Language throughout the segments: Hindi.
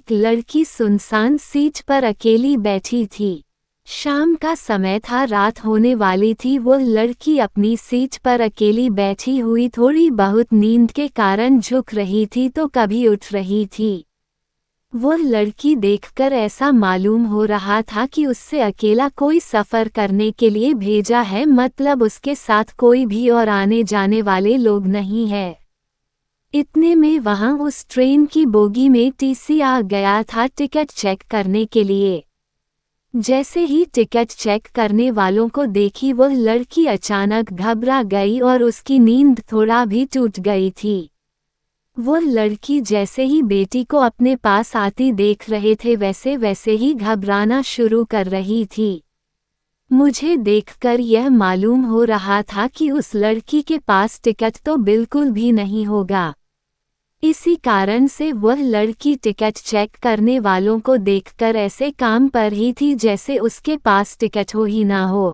एक लड़की सुनसान सीट पर अकेली बैठी थी। शाम का समय था, रात होने वाली थी। वो लड़की अपनी सीट पर अकेली बैठी हुई थोड़ी बहुत नींद के कारण झुक रही थी तो कभी उठ रही थी। वो लड़की देखकर ऐसा मालूम हो रहा था कि उससे अकेला कोई सफ़र करने के लिए भेजा है, मतलब उसके साथ कोई भी और आने जाने वाले लोग नहीं है। इतने में वहां उस ट्रेन की बोगी में टीसी आ गया था टिकट चेक करने के लिए। जैसे ही टिकट चेक करने वालों को देखी वह लड़की अचानक घबरा गई और उसकी नींद थोड़ा भी टूट गई थी। वो लड़की जैसे ही बेटी को अपने पास आती देख रहे थे वैसे वैसे ही घबराना शुरू कर रही थी। मुझे देखकर यह मालूम हो रहा था कि उस लड़की के पास टिकट तो बिल्कुल भी नहीं होगा। इसी कारण से वह लड़की टिकट चेक करने वालों को देखकर ऐसे काम पर ही थी जैसे उसके पास टिकट हो ही ना हो।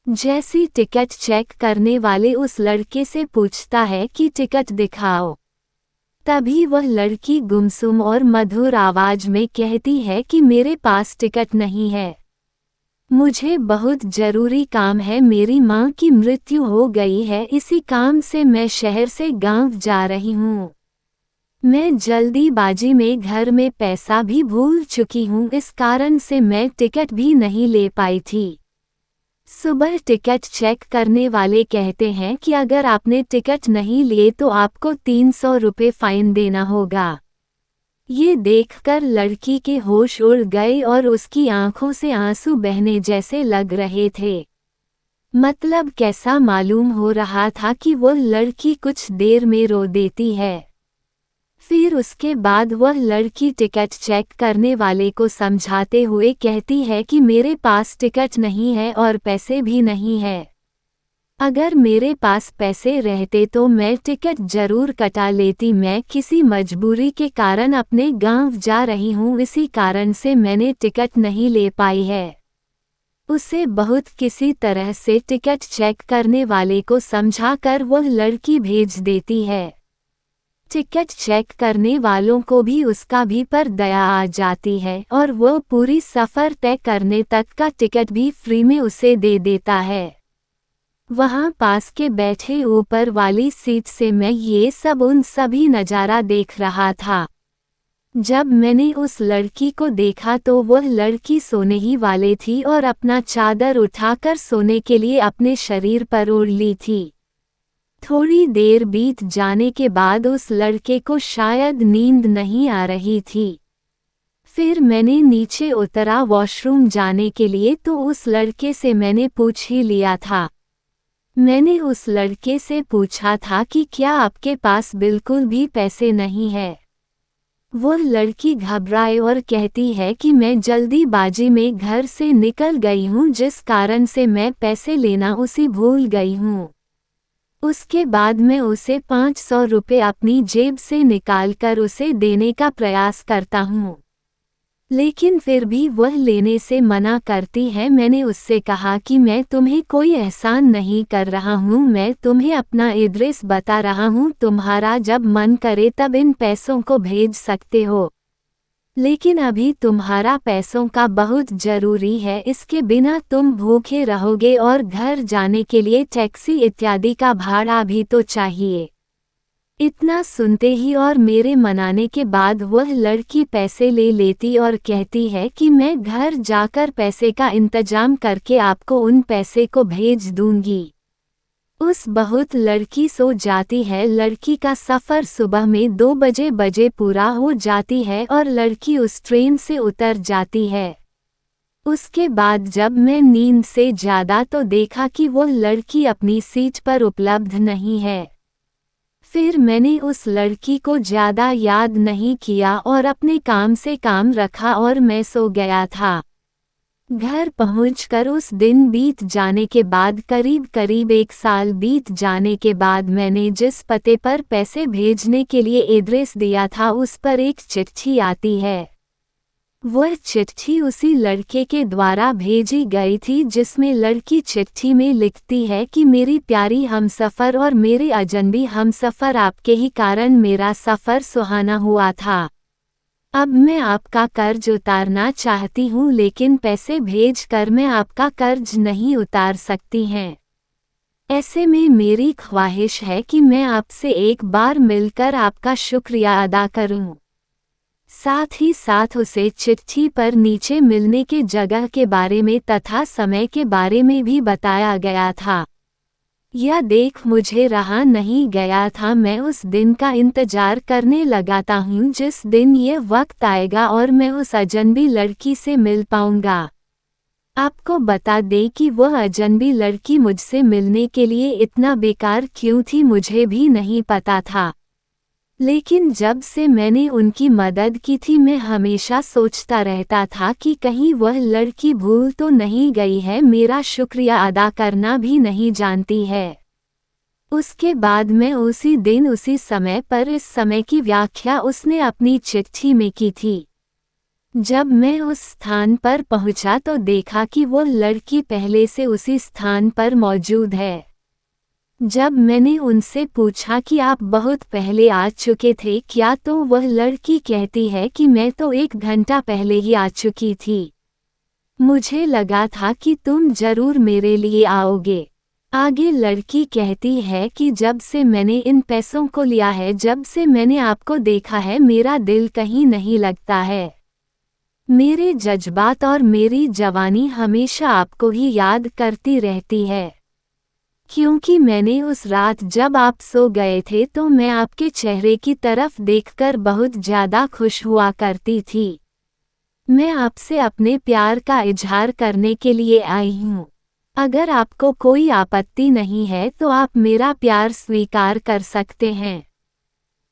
जैसी टिकट चेक करने वाले उस लड़के से पूछता है कि टिकट दिखाओ, तभी वह लड़की गुमसुम और मधुर आवाज में कहती है कि मेरे पास टिकट नहीं है, मुझे बहुत जरूरी काम है, मेरी माँ की मृत्यु हो गई है, इसी काम से मैं शहर से गांव जा रही हूँ। मैं जल्दीबाजी में घर में पैसा भी भूल चुकी हूँ, इस कारण से मैं टिकट भी नहीं ले पाई थी। सुबह टिकट चेक करने वाले कहते हैं कि अगर आपने टिकट नहीं लिए तो आपको 300 रुपये फाइन देना होगा। ये देखकर लड़की के होश उड़ गए और उसकी आंखों से आंसू बहने जैसे लग रहे थे। मतलब कैसा मालूम हो रहा था कि वह लड़की कुछ देर में रो देती है। फिर उसके बाद वह लड़की टिकट चेक करने वाले को समझाते हुए कहती है कि मेरे पास टिकट नहीं है और पैसे भी नहीं है। अगर मेरे पास पैसे रहते तो मैं टिकट जरूर कटा लेती, मैं किसी मजबूरी के कारण अपने गांव जा रही हूँ, इसी कारण से मैंने टिकट नहीं ले पाई है। उसे बहुत किसी तरह से टिकट चेक करने वाले को समझाकर वह लड़की भेज देती है। टिकट चेक करने वालों को भी उसका भी पर दया आ जाती है और वह पूरी सफ़र तय करने तक का टिकट भी फ्री में उसे दे देता है। वहाँ पास के बैठे ऊपर वाली सीट से मैं ये सब उन सभी नज़ारा देख रहा था। जब मैंने उस लड़की को देखा तो वह लड़की सोने ही वाली थी और अपना चादर उठाकर सोने के लिए अपने शरीर पर ओढ़ ली थी। थोड़ी देर बीत जाने के बाद उस लड़के को शायद नींद नहीं आ रही थी। फिर मैंने नीचे उतरा वॉशरूम जाने के लिए तो उस लड़के से मैंने पूछ ही लिया था। मैंने उस लड़के से पूछा था कि क्या आपके पास बिल्कुल भी पैसे नहीं है। वो लड़की घबराए और कहती है कि मैं जल्दीबाजी में घर से निकल गई हूँ, जिस कारण से मैं पैसे लेना उसी भूल गई हूँ। उसके बाद मैं उसे 500 रुपये अपनी जेब से निकालकर उसे देने का प्रयास करता हूँ, लेकिन फिर भी वह लेने से मना करती है। मैंने उससे कहा कि मैं तुम्हें कोई एहसान नहीं कर रहा हूँ, मैं तुम्हें अपना एड्रेस बता रहा हूँ, तुम्हारा जब मन करे तब इन पैसों को भेज सकते हो, लेकिन अभी तुम्हारा पैसों का बहुत जरूरी है, इसके बिना तुम भूखे रहोगे और घर जाने के लिए टैक्सी इत्यादि का भाड़ा भी तो चाहिए। इतना सुनते ही और मेरे मनाने के बाद वह लड़की पैसे ले लेती और कहती है कि मैं घर जाकर पैसे का इंतजाम करके आपको उन पैसे को भेज दूंगी। उस बहुत लड़की सो जाती है। लड़की का सफ़र सुबह में 2 बजे पूरा हो जाती है और लड़की उस ट्रेन से उतर जाती है। उसके बाद जब मैं नींद से ज़्यादा तो देखा कि वो लड़की अपनी सीट पर उपलब्ध नहीं है। फिर मैंने उस लड़की को ज़्यादा याद नहीं किया और अपने काम से काम रखा और मैं सो गया था। घर पहुंचकर उस दिन बीत जाने के बाद करीब 1 साल बीत जाने के बाद मैंने जिस पते पर पैसे भेजने के लिए एड्रेस दिया था उस पर एक चिट्ठी आती है। वह चिट्ठी उसी लड़के के द्वारा भेजी गई थी जिसमें लड़की चिट्ठी में लिखती है कि मेरी प्यारी हमसफ़र और मेरे अजनबी हमसफ़र, आपके ही कारण मेरा सफ़र सुहाना हुआ था। अब मैं आपका कर्ज उतारना चाहती हूँ, लेकिन पैसे भेज कर मैं आपका कर्ज नहीं उतार सकती हैं। ऐसे में मेरी ख्वाहिश है कि मैं आपसे एक बार मिलकर आपका शुक्रिया अदा करूं। साथ ही साथ उसे चिट्ठी पर नीचे मिलने के जगह के बारे में तथा समय के बारे में भी बताया गया था। यह देख मुझे रहा नहीं गया था। मैं उस दिन का इंतजार करने लगाता हूँ जिस दिन ये वक्त आएगा और मैं उस अजनबी लड़की से मिल पाऊंगा। आपको बता दें कि वह अजनबी लड़की मुझसे मिलने के लिए इतना बेकार क्यों थी मुझे भी नहीं पता था। लेकिन जब से मैंने उनकी मदद की थी मैं हमेशा सोचता रहता था कि कहीं वह लड़की भूल तो नहीं गई है, मेरा शुक्रिया अदा करना भी नहीं जानती है। उसके बाद मैं उसी दिन उसी समय पर इस समय की व्याख्या उसने अपनी चिट्ठी में की थी। जब मैं उस स्थान पर पहुंचा तो देखा कि वो लड़की पहले से उसी स्थान पर मौजूद है। जब मैंने उनसे पूछा कि आप बहुत पहले आ चुके थे क्या, तो वह लड़की कहती है कि मैं तो 1 घंटा पहले ही आ चुकी थी। मुझे लगा था कि तुम जरूर मेरे लिए आओगे। आगे लड़की कहती है कि जब से मैंने इन पैसों को लिया है, जब से मैंने आपको देखा है, मेरा दिल कहीं नहीं लगता है। मेरे जज्बात और मेरी जवानी हमेशा आपको ही याद करती रहती है। क्योंकि मैंने उस रात जब आप सो गए थे तो मैं आपके चेहरे की तरफ देखकर बहुत ज़्यादा खुश हुआ करती थी। मैं आपसे अपने प्यार का इजहार करने के लिए आई हूँ। अगर आपको कोई आपत्ति नहीं है तो आप मेरा प्यार स्वीकार कर सकते हैं।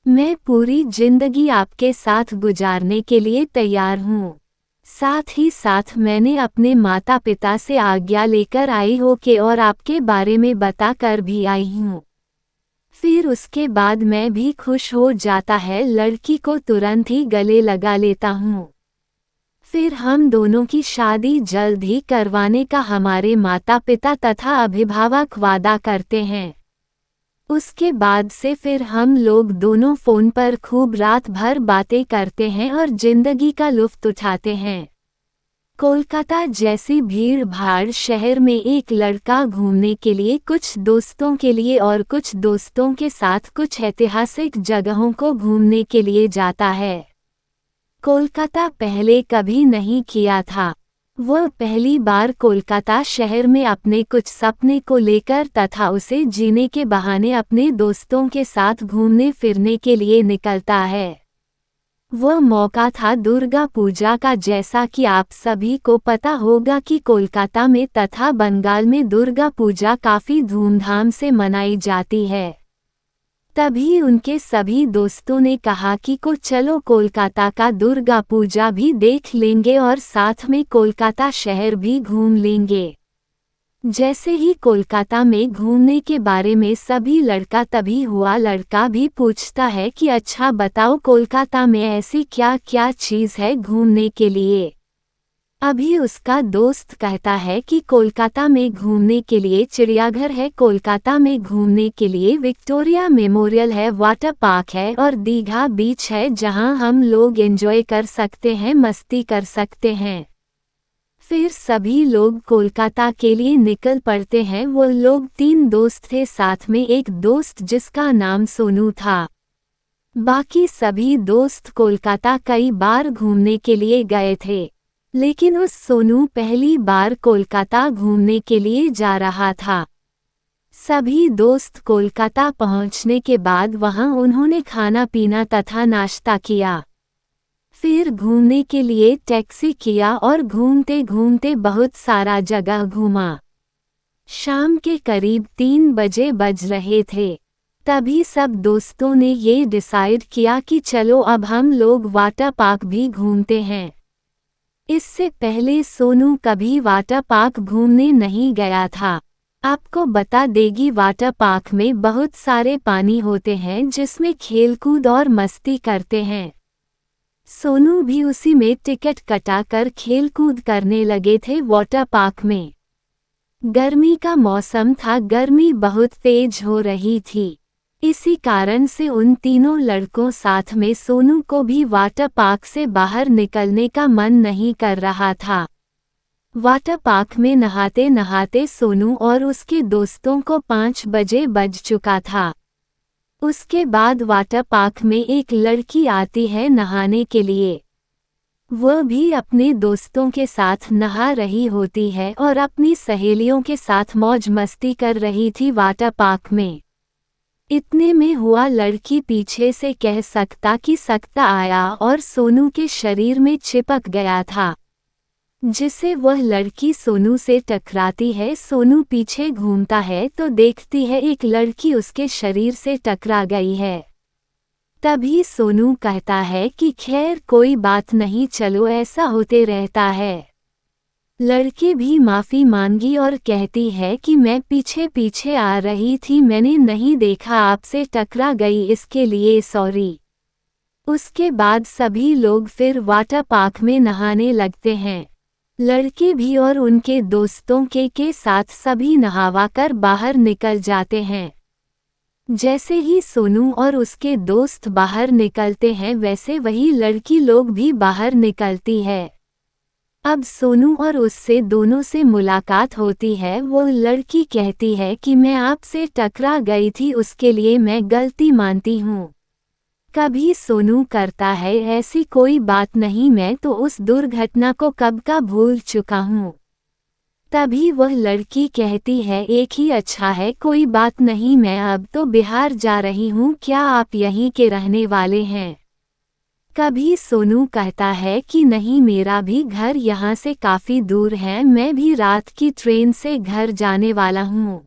मैं पूरी जिंदगी आपके साथ गुजारने के लिए तैयार हूँ। साथ ही साथ मैंने अपने माता पिता से आज्ञा लेकर आई हो के और आपके बारे में बता कर भी आई हूँ। फिर उसके बाद मैं भी खुश हो जाता है, लड़की को तुरंत ही गले लगा लेता हूँ। फिर हम दोनों की शादी जल्द ही करवाने का हमारे माता पिता तथा अभिभावक वादा करते हैं। उसके बाद से फिर हम लोग दोनों फ़ोन पर खूब रात भर बातें करते हैं और जिंदगी का लुत्फ़ उठाते हैं। कोलकाता जैसी भीड़-भाड़ शहर में एक लड़का घूमने के लिए, कुछ दोस्तों के लिए और कुछ दोस्तों के साथ कुछ ऐतिहासिक जगहों को घूमने के लिए जाता है। कोलकाता पहले कभी नहीं किया था। वह पहली बार कोलकाता शहर में अपने कुछ सपने को लेकर तथा उसे जीने के बहाने अपने दोस्तों के साथ घूमने फिरने के लिए निकलता है। वह मौका था दुर्गा पूजा का। जैसा कि आप सभी को पता होगा कि कोलकाता में तथा बंगाल में दुर्गा पूजा काफ़ी धूमधाम से मनाई जाती है। तभी उनके सभी दोस्तों ने कहा कि चलो कोलकाता का दुर्गा पूजा भी देख लेंगे और साथ में कोलकाता शहर भी घूम लेंगे। जैसे ही कोलकाता में घूमने के बारे में सभी लड़का तभी हुआ, लड़का भी पूछता है कि अच्छा बताओ कोलकाता में ऐसी क्या क्या चीज़ है घूमने के लिए। अभी उसका दोस्त कहता है कि कोलकाता में घूमने के लिए चिड़ियाघर है, कोलकाता में घूमने के लिए विक्टोरिया मेमोरियल है, वाटर पार्क है और दीघा बीच है जहां हम लोग एंजॉय कर सकते हैं, मस्ती कर सकते हैं। फिर सभी लोग कोलकाता के लिए निकल पड़ते हैं। वो लोग 3 दोस्त थे, साथ में एक दोस्त जिसका नाम सोनू था। बाकी सभी दोस्त कोलकाता कई बार घूमने के लिए गए थे, लेकिन उस सोनू पहली बार कोलकाता घूमने के लिए जा रहा था। सभी दोस्त कोलकाता पहुंचने के बाद वहां उन्होंने खाना पीना तथा नाश्ता किया। फिर घूमने के लिए टैक्सी किया और घूमते घूमते बहुत सारा जगह घूमा। शाम के करीब 3 बजे बज रहे थे। तभी सब दोस्तों ने ये डिसाइड किया कि चलो अब हम लोग वाटर पार्क भी घूमते हैं। इससे पहले सोनू कभी वाटर पार्क घूमने नहीं गया था। आपको बता देगी वाटर पार्क में बहुत सारे पानी होते हैं जिसमें खेलकूद और मस्ती करते हैं। सोनू भी उसी में टिकट कटाकर खेलकूद करने लगे थे वाटर पार्क में। गर्मी का मौसम था, गर्मी बहुत तेज हो रही थी। इसी कारण से उन तीनों लड़कों साथ में सोनू को भी वाटर पार्क से बाहर निकलने का मन नहीं कर रहा था। वाटर पार्क में नहाते नहाते सोनू और उसके दोस्तों को 5 बजे बज चुका था। उसके बाद वाटर पार्क में एक लड़की आती है नहाने के लिए। वह भी अपने दोस्तों के साथ नहा रही होती है और अपनी सहेलियों के साथ मौज मस्ती कर रही थी वाटर पार्क में। इतने में हुआ लड़की पीछे से कह सकता आया और सोनू के शरीर में चिपक गया था, जिसे वह लड़की सोनू से टकराती है। सोनू पीछे घूमता है तो देखती है एक लड़की उसके शरीर से टकरा गई है। तभी सोनू कहता है कि खैर कोई बात नहीं, चलो ऐसा होते रहता है। लड़की भी माफ़ी मांगी और कहती है कि मैं पीछे पीछे आ रही थी, मैंने नहीं देखा, आपसे टकरा गई, इसके लिए सॉरी। उसके बाद सभी लोग फिर वाटर पार्क में नहाने लगते हैं। लड़के भी और उनके दोस्तों के साथ सभी नहावाकर बाहर निकल जाते हैं। जैसे ही सोनू और उसके दोस्त बाहर निकलते हैं वैसे वही लड़की लोग भी बाहर निकलती है। अब सोनू और उससे दोनों से मुलाकात होती है। वो लड़की कहती है कि मैं आपसे टकरा गई थी, उसके लिए मैं गलती मानती हूँ। कभी सोनू करता है ऐसी कोई बात नहीं, मैं तो उस दुर्घटना को कब का भूल चुका हूँ। तभी वह लड़की कहती है एक ही अच्छा है, कोई बात नहीं, मैं अब तो बिहार जा रही हूँ, क्या आप यहीं के रहने वाले हैं? कभी सोनू कहता है कि नहीं, मेरा भी घर यहाँ से काफ़ी दूर है, मैं भी रात की ट्रेन से घर जाने वाला हूँ।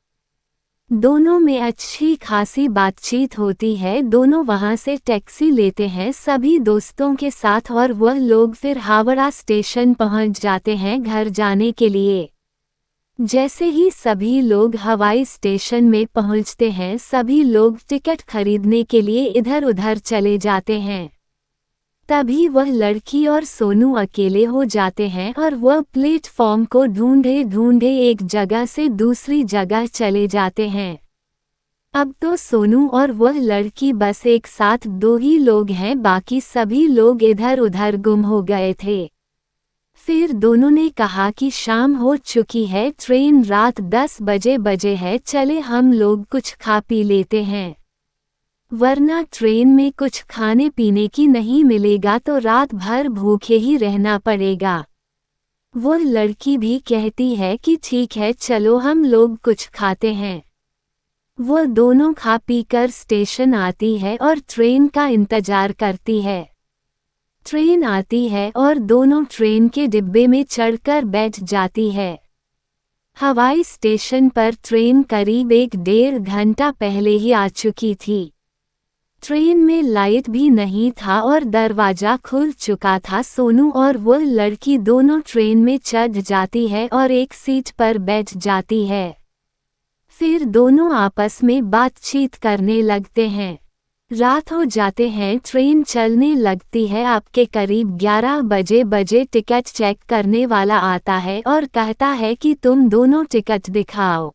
दोनों में अच्छी खासी बातचीत होती है। दोनों वहाँ से टैक्सी लेते हैं सभी दोस्तों के साथ और वह लोग फिर हावड़ा स्टेशन पहुँच जाते हैं घर जाने के लिए। जैसे ही सभी लोग हवाई स्टेशन में पहुँचते हैं सभी लोग टिकट खरीदने के लिए इधर उधर चले जाते हैं। तभी वह लड़की और सोनू अकेले हो जाते हैं और वह प्लेटफॉर्म को ढूंढे ढूंढे एक जगह से दूसरी जगह चले जाते हैं। अब तो सोनू और वह लड़की बस एक साथ दो ही लोग हैं, बाकी सभी लोग इधर उधर गुम हो गए थे। फिर दोनों ने कहा कि शाम हो चुकी है, ट्रेन रात 10 बजे है, चले हम लोग कुछ खा पी लेते हैं, वरना ट्रेन में कुछ खाने पीने की नहीं मिलेगा तो रात भर भूखे ही रहना पड़ेगा। वो लड़की भी कहती है कि ठीक है, चलो हम लोग कुछ खाते हैं। वो दोनों खा पी कर स्टेशन आती है और ट्रेन का इंतजार करती है। ट्रेन आती है और दोनों ट्रेन के डिब्बे में चढ़कर बैठ जाती है। हवाई स्टेशन पर ट्रेन करीब 1-1.5 घंटा पहले ही आ चुकी थी। ट्रेन में लाइट भी नहीं था और दरवाज़ा खुल चुका था। सोनू और वो लड़की दोनों ट्रेन में चढ़ जाती है और एक सीट पर बैठ जाती है। फिर दोनों आपस में बातचीत करने लगते हैं। रात हो जाते हैं, ट्रेन चलने लगती है। आपके करीब 11 बजे टिकट चेक करने वाला आता है और कहता है कि तुम दोनों टिकट दिखाओ।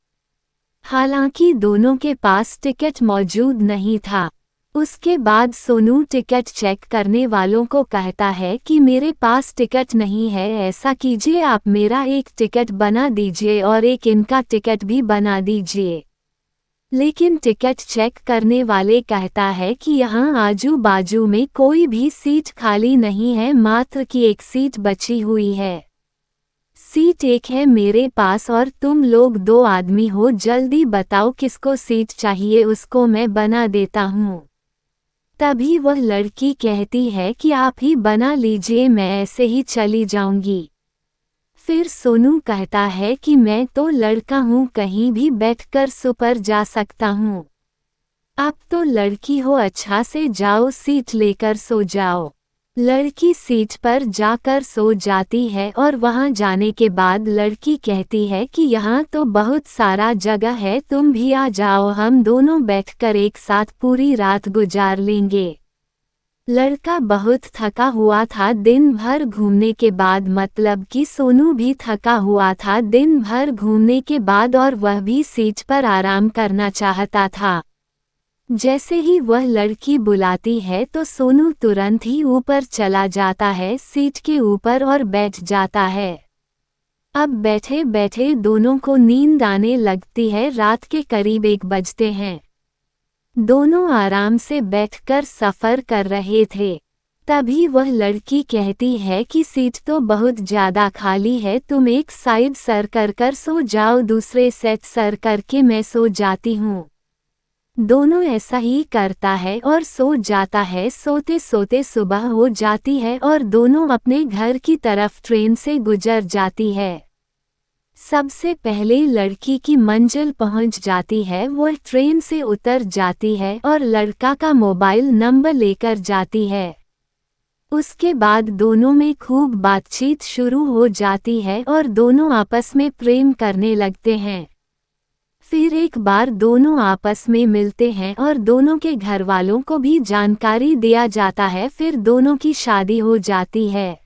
हालांकि दोनों के पास टिकट मौजूद नहीं था। उसके बाद सोनू टिकट चेक करने वालों को कहता है कि मेरे पास टिकट नहीं है, ऐसा कीजिए आप मेरा एक टिकट बना दीजिए और एक इनका टिकट भी बना दीजिए। लेकिन टिकट चेक करने वाले कहता है कि यहाँ आजू बाजू में कोई भी सीट खाली नहीं है, मात्र की एक सीट बची हुई है। सीट एक है मेरे पास और तुम लोग 2 आदमी हो, जल्दी बताओ किसको सीट चाहिए, उसको मैं बना देता हूँ। तभी वह लड़की कहती है कि आप ही बना लीजिए, मैं ऐसे ही चली जाऊंगी। फिर सोनू कहता है कि मैं तो लड़का हूँ, कहीं भी बैठकर सुपर जा सकता हूँ। आप तो लड़की हो, अच्छा से जाओ, सीट लेकर सो जाओ। लड़की सीट पर जाकर सो जाती है और वहां जाने के बाद लड़की कहती है कि यहाँ तो बहुत सारा जगह है, तुम भी आ जाओ, हम दोनों बैठकर एक साथ पूरी रात गुजार लेंगे। लड़का बहुत थका हुआ था दिन भर घूमने के बाद, मतलब कि सोनू भी थका हुआ था दिन भर घूमने के बाद और वह भी सीट पर आराम करना चाहता था। जैसे ही वह लड़की बुलाती है तो सोनू तुरंत ही ऊपर चला जाता है सीट के ऊपर और बैठ जाता है। अब बैठे बैठे दोनों को नींद आने लगती है। रात के करीब 1 बजते हैं। दोनों आराम से बैठकर सफ़र कर रहे थे। तभी वह लड़की कहती है कि सीट तो बहुत ज़्यादा खाली है, तुम एक साइड सर कर सो जाओ, दूसरे सेट सर करके मैं सो जाती हूँ। दोनों ऐसा ही करता है और सो जाता है। सोते सोते सुबह हो जाती है और दोनों अपने घर की तरफ ट्रेन से गुजर जाती है। सबसे पहले लड़की की मंजिल पहुंच जाती है। वह ट्रेन से उतर जाती है और लड़का का मोबाइल नंबर लेकर जाती है। उसके बाद दोनों में खूब बातचीत शुरू हो जाती है और दोनों आपस में प्रेम करने लगते हैं। फिर एक बार दोनों आपस में मिलते हैं और दोनों के घर वालों को भी जानकारी दिया जाता है। फिर दोनों की शादी हो जाती है।